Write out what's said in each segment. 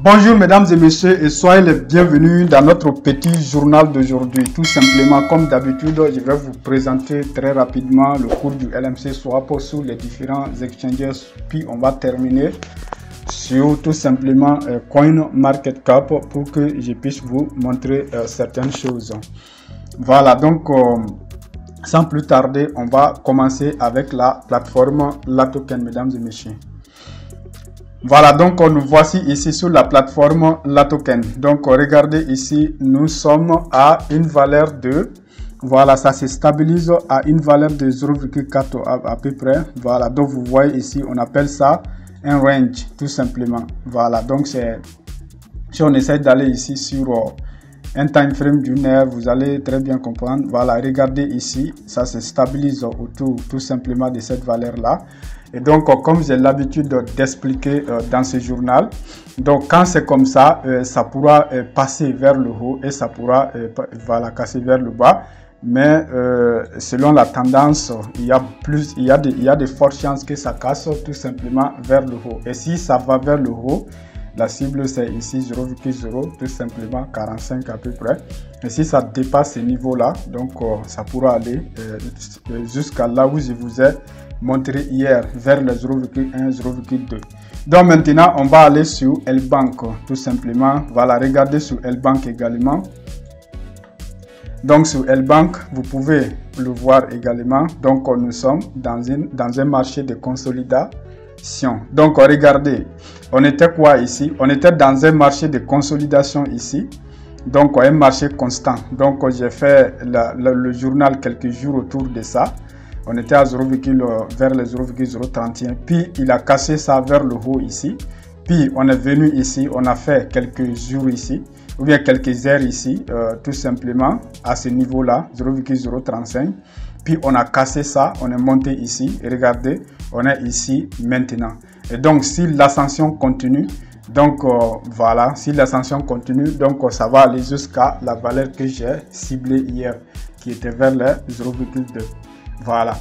Bonjour mesdames et messieurs et soyez les bienvenus dans notre petit journal d'aujourd'hui. Tout simplement, comme d'habitude, je vais vous présenter très rapidement le cours du LMC Swap sur les différents exchanges. Puis on va terminer sur tout simplement CoinMarketCap pour que je puisse vous montrer certaines choses. Voilà, donc sans plus tarder, on va commencer avec la plateforme LATOKEN, mesdames et messieurs. Voilà, donc nous voici ici sur la plateforme LATOKEN. Donc regardez ici, nous sommes à une valeur de, voilà, ça se stabilise à une valeur de 0,4 à peu près. Voilà, donc vous voyez ici, on appelle ça un range tout simplement. Voilà, donc c'est, si on essaie d'aller ici sur un time frame d'une heure, vous allez très bien comprendre. Voilà, regardez ici, ça se stabilise autour tout simplement de cette valeur là. Et donc, comme j'ai l'habitude d'expliquer dans ce journal, donc quand c'est comme ça, ça pourra passer vers le haut et ça pourra voilà, casser vers le bas. Mais selon la tendance, il y a de fortes chances que ça casse tout simplement vers le haut. Et si ça va vers le haut, la cible c'est ici 0,0 tout simplement 45 à peu près. Et si ça dépasse ce niveau là, donc ça pourra aller jusqu'à là où je vous ai montré hier, vers le 0,1, 0,2. Donc maintenant on va aller sur L-Bank tout simplement. Voilà, regardez sur L-Bank également. Donc sur L-Bank, vous pouvez le voir également. Donc nous sommes dans un marché de consolidation. Donc regardez, on était quoi ici? On était dans un marché de consolidation ici. Donc un marché constant. Donc j'ai fait le journal quelques jours autour de ça. On était à 0, vers les 0,031. Puis il a cassé ça vers le haut ici. Puis on est venu ici, on a fait quelques jours ici, ou bien quelques heures ici, tout simplement à ce niveau-là, 0,035. Puis on a cassé ça, on est monté ici. Et regardez, on est ici maintenant. Et donc si l'ascension continue, donc voilà, si l'ascension continue, donc ça va aller jusqu'à la valeur que j'ai ciblée hier, qui était vers les 0,2. Voilà.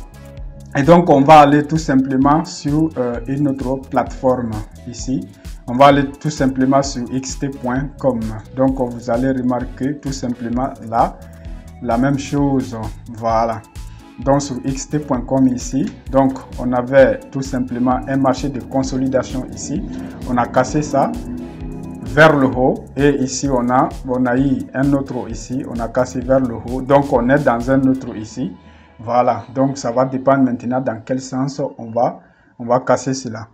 Et donc on va aller tout simplement sur une autre plateforme ici. On va aller tout simplement sur xt.com. Donc vous allez remarquer tout simplement là la même chose. Voilà. Donc sur xt.com ici, donc on avait tout simplement un marché de consolidation ici. On a cassé ça vers le haut et ici on a eu un autre ici. On a cassé vers le haut. Donc on est dans un autre ici. Voilà, donc ça va dépendre maintenant dans quel sens on va casser cela.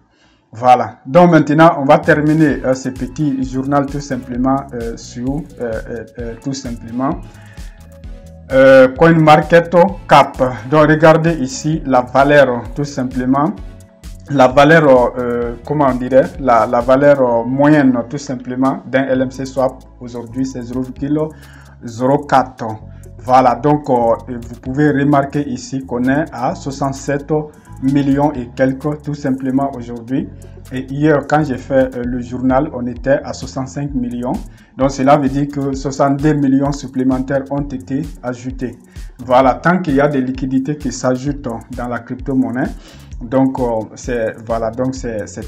Voilà, donc maintenant on va terminer ce petit journal tout simplement sur tout simplement CoinMarketCap. Donc regardez ici la valeur tout simplement, la valeur comment on dirait, la valeur moyenne tout simplement d'un LMC Swap aujourd'hui c'est 0,04. Voilà, donc vous pouvez remarquer ici qu'on est à 67 millions et quelques tout simplement aujourd'hui. Et hier, quand j'ai fait le journal, on était à 65 millions. Donc cela veut dire que 62 millions supplémentaires ont été ajoutés. Voilà, tant qu'il y a des liquidités qui s'ajoutent dans la crypto-monnaie, donc c'est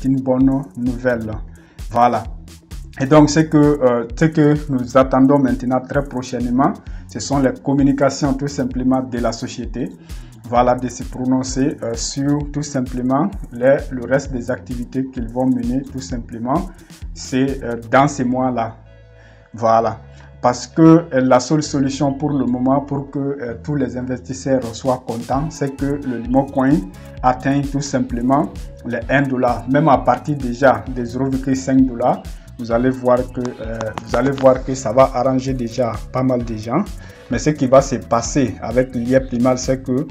une bonne nouvelle. Voilà. Et donc, ce que nous attendons maintenant très prochainement, ce sont les communications tout simplement de la société. Voilà, de se prononcer sur tout simplement le reste des activités qu'ils vont mener tout simplement. C'est dans ces mois-là. Voilà. Parce que la seule solution pour le moment pour que tous les investisseurs soient contents, c'est que le LimoCoin atteigne tout simplement les $1. Même à partir déjà des 0,5 $. Vous allez voir que ça va arranger déjà pas mal de gens. Mais ce qui va se passer avec l'IA-Primal, c'est que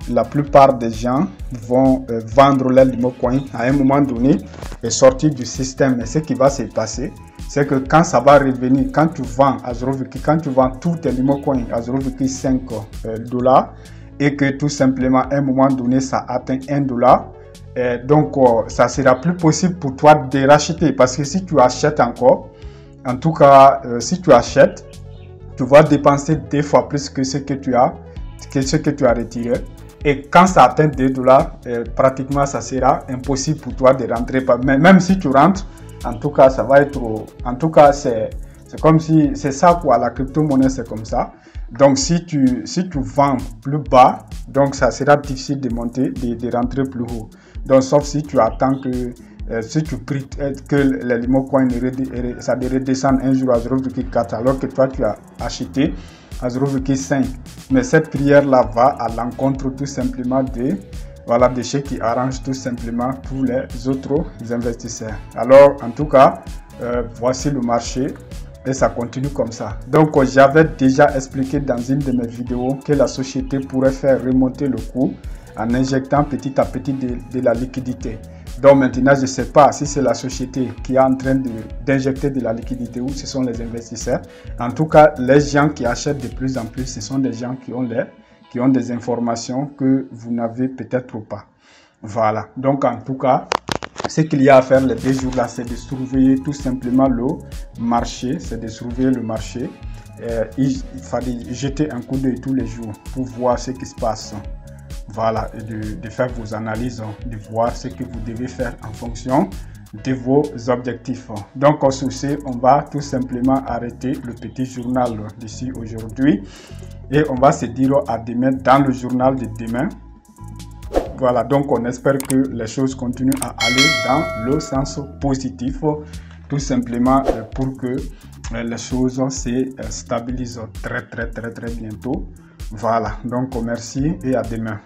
la plupart des gens vont vendre leur LimoCoin à un moment donné et sortir du système. Mais ce qui va se passer, c'est que quand ça va revenir, quand tu vends tous tes LimoCoin à 0,5 $ et que tout simplement à un moment donné ça atteint $1, et donc ça sera plus possible pour toi de racheter, parce que si tu achètes encore, en tout cas si tu achètes, tu vas dépenser 2 fois plus que ce que tu as retiré. Et quand ça atteint $2, pratiquement ça sera impossible pour toi de rentrer. Mais même si tu rentres, En tout cas, ça va être... En tout cas, c'est comme si... C'est ça quoi, la crypto-monnaie, c'est comme ça. Donc, si tu vends plus bas, donc ça sera difficile de monter, de rentrer plus haut. Donc, sauf si tu attends que... si tu pries que les Limo Coin ça redescende un jour à 0,4 alors que toi, tu as acheté à 0,5. Mais cette prière-là va à l'encontre tout simplement de ce qui arrange tout simplement tous les autres investisseurs. Alors, en tout cas, voici le marché et ça continue comme ça. Donc, j'avais déjà expliqué dans une de mes vidéos que la société pourrait faire remonter le cours en injectant petit à petit de la liquidité. Donc maintenant, je ne sais pas si c'est la société qui est en train d'injecter de la liquidité ou ce sont les investisseurs. En tout cas, les gens qui achètent de plus en plus, ce sont des gens qui ont des informations que vous n'avez peut-être pas. Voilà. Donc en tout cas, ce qu'il y a à faire les 2 jours là, c'est de surveiller tout simplement le marché. C'est de surveiller le marché. Il fallait jeter un coup d'œil tous les jours pour voir ce qui se passe. Voilà, et de faire vos analyses, de voir ce que vous devez faire en fonction de vos objectifs. Donc, sur ce, on va tout simplement arrêter le petit journal d'ici aujourd'hui et on va se dire à demain dans le journal de demain. Voilà, donc on espère que les choses continuent à aller dans le sens positif, tout simplement pour que les choses se stabilisent très bientôt. Voilà, donc merci et à demain.